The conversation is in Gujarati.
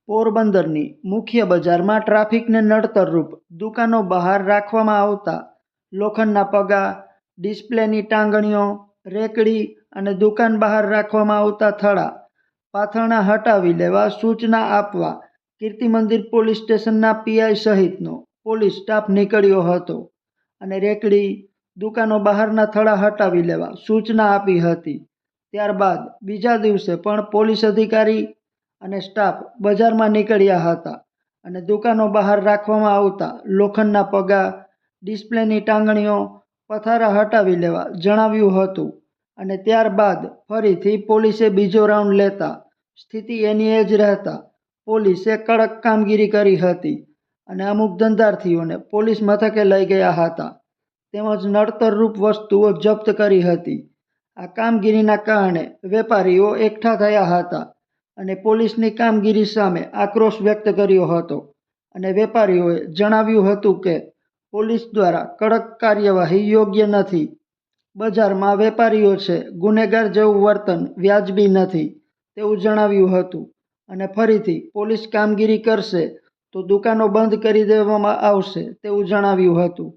પોરબંદરની મુખ્ય બજારમાં ટ્રાફિકને નડતરરૂપ દુકાનો બહાર રાખવામાં આવતા લોખંડના પગા, ડિસ્પ્લેની ટાંગણીઓ, રેકડી અને દુકાન બહાર રાખવામાં આવતા થડા પાથરણા હટાવી લેવા સૂચના આપવા કીર્તિમંદિર પોલીસ સ્ટેશનના પીઆઈ સહિતનો પોલીસ સ્ટાફ નીકળ્યો હતો અને રેકડી, દુકાનો બહારના થડા હટાવી લેવા સૂચના આપી હતી। ત્યારબાદ બીજા દિવસે પણ પોલીસ અધિકારી અને સ્ટાફ બજારમાં નીકળ્યા હતા અને દુકાનો બહાર રાખવામાં આવતા લોખંડના પગા, ડિસ્પ્લેની ટાંગણીઓ, પથારા હટાવી લેવા જણાવ્યું હતું અને ત્યારબાદ ફરીથી પોલીસે બીજો રાઉન્ડ લેતા સ્થિતિ એની એ જ રહેતા પોલીસે કડક કામગીરી કરી હતી અને અમુક ધંધાર્થીઓને પોલીસ મથકે લઈ ગયા હતા તેમજ નડતરરૂપ વસ્તુઓ જપ્ત કરી હતી। આ કામગીરીના કારણે વેપારીઓ એકઠા થયા હતા અને પોલીસની કામગીરી સામે આક્રોશ વ્યક્ત કર્યો હતો અને વેપારીઓએ જણાવ્યું હતું કે પોલીસ દ્વારા કડક કાર્યવાહી યોગ્ય નથી। બજારમાં વેપારીઓ છે ગુનેગાર જેવું વર્તન વ્યાજબી નથી તેવું જણાવ્યું હતું અને ફરીથી પોલીસ કામગીરી કરશે તો દુકાનો બંધ કરી દેવામાં આવશે તેવું જણાવ્યું હતું।